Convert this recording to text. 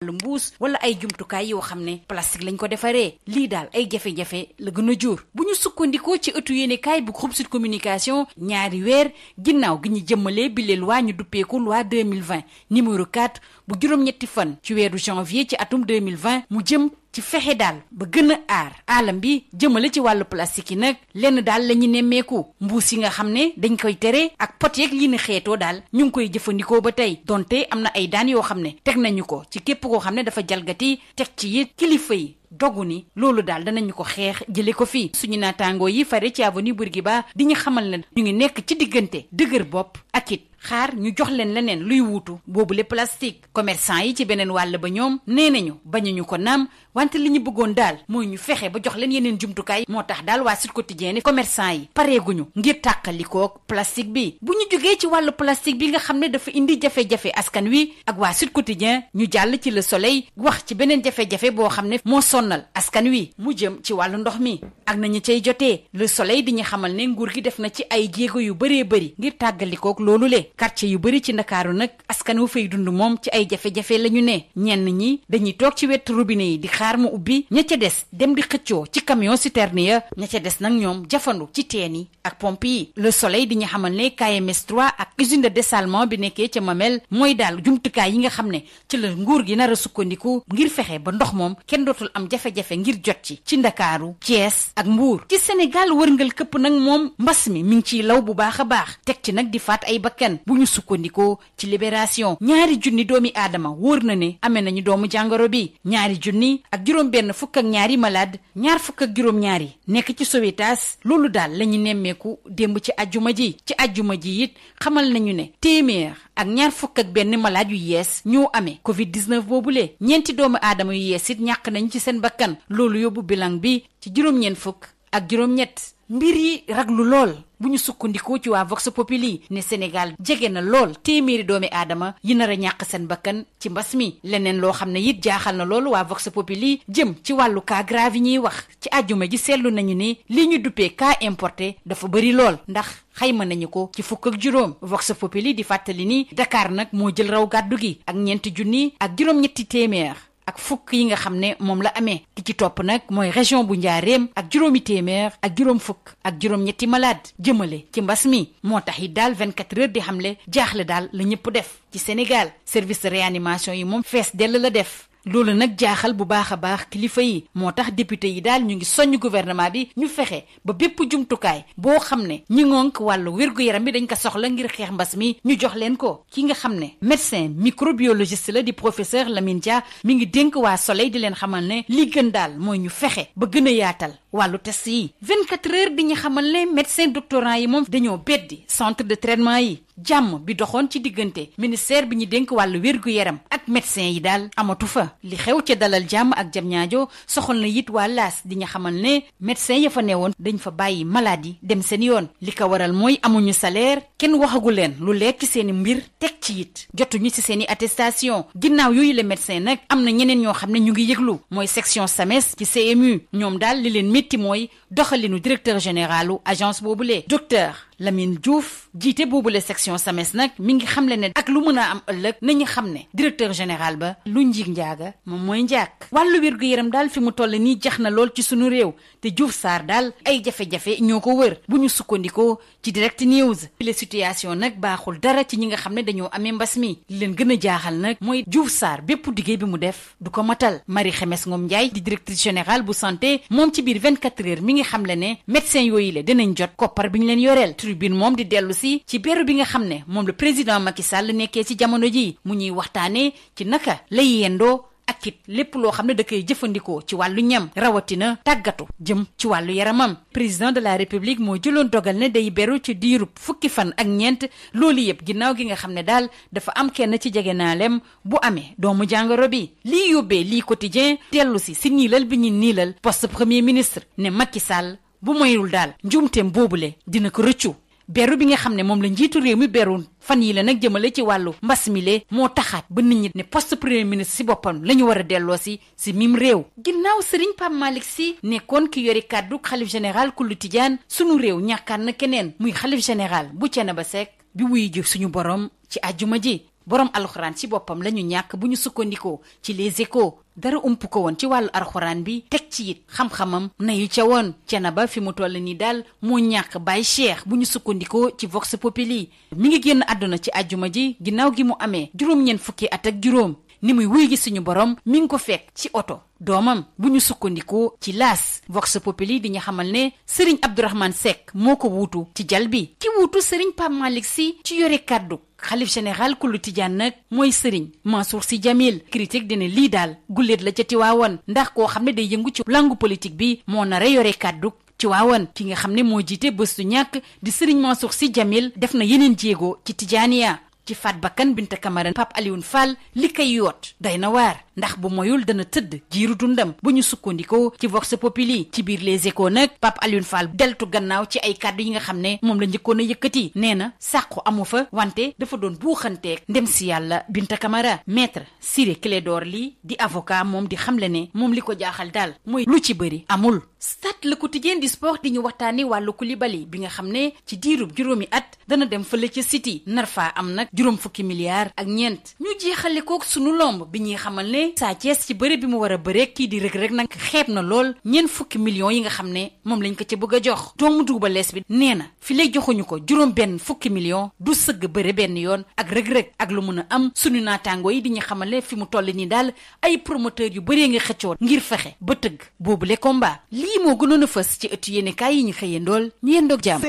lu mbuus wala ay jumtukaay yoo xam ne plastique lañ ko defaree lii daal ay jafe-jafe la gën a jur bu ñu sukkandikoo ci ëttu yéenekaay bu groupe Sud Communication ñaari weer ginnaaw gi ñu jëmmalee bi le loi ñu duppeeku loi 2020 numéro 4 bu juróom-ñetti fan ci weeru janvier ci atum 2020 mu jëm ci fexe daal ba gën a aar alam bi jëmale ci wàllu plastique yi nag lenn daal la ñu nemmeeku mbuus yi nga xam ne dañ koy tere ak pot yeeg li ni xeetoo daal ñu ngi koy jëfandikoo ba tey donte am na ay daan yoo xam ne teg nañu ko ci képp koo xam ne dafa jalgati teg ci it kilifa yi dogu ni loolu daal danañu ko xeex jële ko fii suñu naataangoo yi fare ci avenue Bourguiba di ñu xamal ne ñu ngi nekk ci diggante dëgër bopp ak it xaar ñu jox leen leneen luy wuutu boobule plastique commerçant yi ci beneen wàll ba ñoom nee nañu bañuñu ko naam wante li ñu bëggoon daal mooy ñu fexe ba jox leen yeneen jumtukaay moo tax daal waa Sud Quotidien ni commerçant yi pareeguñu ngir tàqalikook plastique bi bu ñu jógee ci wàllu plastique bi nga xam ne dafa indi jafe-jafe askan wi ak waa Sud Quotidien ñu jàll ci Le Soleil wax ci beneen jafe-jafe boo xam ne moo sonnal askan wi mu jëm ci wàllu ndox mi ak nañu cay jotee Le Soleil di ñu xamal ne nguur gi def na ci ay jéego yu bëree bëri ngir tàggalikook loolu le quartier yu bëri ci Ndakaaru nag askan wu fay dund moom ci ay jafe-jafe la ñu ne ñenn ñi dañuy toog ci wetu robinet yi di xaar mu ubbi ña ca des dem di xëccoo ci camion citerne ya ña ca des nag ñoom jafandu ci teen yi ak pompe yi Le Soleil di ñu xamal ne KMS 3 ak usine de dessalement bi nekkee ca Mamel mooy daal jumtukaay yi nga xam ne ci la nguur gi nar a sukkandiku ngir fexe ba ndox moom kenn dootul am jafe-jafe ngir jot ci Ndakaaru Thiès ak Mbuur ci Sénégal wërngal këpp nag moom mbas mi ngi ciy law bu baax a baax teg ci nag di faat ay bakkan bu ñu sukkandikoo ci Libération ñaari junni doomi aadama wóor na ne amee nañu doomu jàngoro bi ñaari junni ak juróom-benn fukk ak ñaari malade ñaar fukk ak juróom-ñaari nekk ci Sowétas loolu daal la ñu nemmeeku démb ci ajjuma ji it xamal nañu ne téeméer ak ñaar fukk ak benn malade yu yees ñoo amee Covid-19 boobule ñeenti doomu aadama yu yees it ñàkk nañ ci seen bakkan loolu yóbbu bilan bi ci juróom-ñeent fukk ak juróom-ñett mbir yi raglu lool bu ñu sukkandikoo ci waa Vox Populi ne Sénégal jege na lool téeméeri doomi aadama yi nar a ñàkk seen bakkan ci mbas mi leneen loo xam ne it jaaxal na loolu waa Vox Populi jëm ci wàllu cas grave yi ñuy wax ci àjjuma ji seetlu nañu ni li ñu duppee cas importé dafa bëri lool ndax xayma nañu ko ci fukk ak juróom Vox Populi di fàttali ni Dakar nag moo jël raw gàddu gi ak ñeenti junni ak juróom-ñetti téeméer ak fukk yi nga xam ne moom la amee ki ci topp nag mooy région bu Njaaréem ak juróomi téeméer ak juróom fukk ak juróom-ñetti malade jëmale ci mbas mi moo tax it daal 24 heures di xamle jaaxle daal la ñëpp def ci Sénégal service de réanimation yi moom fees dell la def loolu nag jaaxal bu baax a baax kilifa yi moo tax député yi daal ñu ngi soññ gouvernement bi ñu fexe ba bépp jumtukaay boo xam ne ñi ngonk wàllu wér-gu-yaram bi dañ ko soxla ngir xeex mbas mi ñu jox leen ko ki nga xam ne médecin microbiologiste la di professeur Lamine Dia mi ngi dénk waa Soleil di leen xamal ne li gën daal mooy ñu fexe ba gën a yaatal wàllu test yi 24 heures di ñu xamal ne médecin doctorant yi moom dañoo beddi centre de traitement yi jàmm bi doxoon ci diggante ministère bi ñu dénk wàllu wér-gu-yaram ak médecin yi daal amatu fa li xew ca dalal jàmm ak jam ñaajo soxal na it waa laas di ñu xamal ne médecin ya fa newoon dañ fa bàyyi maladie dem seen yoon li ko waral mooy amuñu salaire kenn waxagu leen lu leer ci seeni mbir teg ci it jotuñu ci seeni attestation ginnaaw yooyu le médecin nag am na ñeneen ñoo xam ne ñu ngi yëglu mooy section SAMES ci CMU ñoom daal li leen métti mooy doxalinu directeur généralu agence boobule docteur Lamine Diouf jiite boobule section SAMES nag mi ngi xamle ne ak lu mën a am ëllëg nañu xam ne directeur général ba lu njiig njaaga moom mooy njaag wàllu wér-gu-yaram daal fi mu toll nii jax na lool ci sunu réew te Diouf Sarr daal ay jafe-jafe ñoo ko wër bu ñu sukkandikoo ci direct news la situation nag baaxul dara ci ñi nga xam ne dañoo amee mbas mi li leen gën a jaaxal nag mooy Diouf Sarr bépp liggéey bi mu def du ko matal Marie Khemesse Ngom Ndiaye di directrice générale bu santé moom ci biir 24 heures mi ngi xamle ne médecin yooyu le dinañ jot koppar bi ñu leen yoreel tribune moom di dellu si ci beru bi nga xam ne moom le président Macky Sall nekkee ci jamono ji mu ñuy waxtaanee ci naka lay yendoo ak it lépp loo xam ne da koy jëfandikoo ci wàllu ñam rawatina tàggatu jëm ci wàllu yaramam président de la république moo jëloon dogal ne day beru ci diirub fukki fan ak ñeent loolu yëpp ginnaaw gi nga xam ne daal dafa am kenn ci jegenaaleem bu amee doomu jàngoro bi lii yóbbee lii quotidien dellu si niilal bi ñu niilal poste premier ministre ne Macky Sall bu moyul daal njuumteem boobule dina ko rëccu beru bi nga xam ne moom la njiitu réew mi beru fan yi la nag jëmale ci wàllu mbas mi le moo taxaat ba nit ñi ne poste premier ministre si boppam la ñu war a delloo si mim réew ginnaaw Serigne Pape Malick Sy nekkoon ki yori kàddu xalif général kullu tijaan sunu réew ñàkkaan na keneen muy xalif général bu Thiénaba Seck bi wuy ji suñu borom ci àjjuma ji borom alxuraan ci boppam la ñu ñàkk bu ñu sukkandikoo ci Les Échos dara ump ko woon ci wàllu alxuraan bi teg ci it xam-xamam nayu ca woon Thiénaba fi mu toll nii daal moo ñàkk Baye Cheikh bu ñu sukkandikoo ci Vox Populi mi ngi génn àdduna ci àjjuma ji ginnaaw gi mu amee juróom-ñeent fukki at ak juróom ni muy wuy gi suñu borom mi ngi ko fekk ci oto doomam bu ñu sukkandikoo ci L'As Vox Populi di ñu xamal ne Serigne Abdourahmane Seck moo ko wuutu ci jal bi ki wuutu Serigne Pape Malick Sy ci yore kàddu xalif général kullu tijaan nag mooy Serigne Mansour Sy Djamil critique dina lii daal guléet la ca Tiwaawan ndax koo xam ne day yëngu ci langue politique bi moo nara yore kàddu Tiwaawan ki nga xam ne moo jiite bés du ñàkk di Serigne Mansour Sy Djamil def na yeneen jéego ci tijaaniya ci faat bakkan Binta Camara Pape Alioune Fall li koy yoot day na waar ndax bu moyul dana tëdd jiiru dundam bu ñu sukkandikoo ci Vox Populi ci biir Les Échos nag Pape Alioune Fall deltu gannaaw ci ay kàddu yi nga xam ne moom la njëkkoon a yëkkati nee na sàqu amu fa wante dafa doon buuxanteeg ndem si yàlla Binta Camara maître Ciré Clédor Ly di avocat moom di xamle ne moom li ko jaaxal daal mooy lu ci bëri amul. Stade Le Quotidien di sport di ñu waxtaanee wàllu Koulibaly bi nga xam ne ci diirub juróomi at dana dem fële ca City nar faa am nag juróom fukki milliards ak ñeent ñu jeexale kook sunu lomb bi ñuy xamal ne Sa Thiès ci bëre bi mu war a bëre kii di Reug Reug nag xeeb na lool ñeent fukki millions yi nga xam ne moom lañ ko ca bëgg a jox doomu Double Less bi nee na fi lay joxuñu ko juróom benn fukki millions du sëgg bëre benn yoon ak Reug Reug ak lu mun a am sunu naataango yi di ñu xamal ne fi mu toll nii daal ay promoteurs yu bëree nga xëccoon ngir fexe ba tëgg boobule combat lii moo gënoon a fës ci ëttu yéenekaay yi ñu xëyandool ñu yendoog jàmm.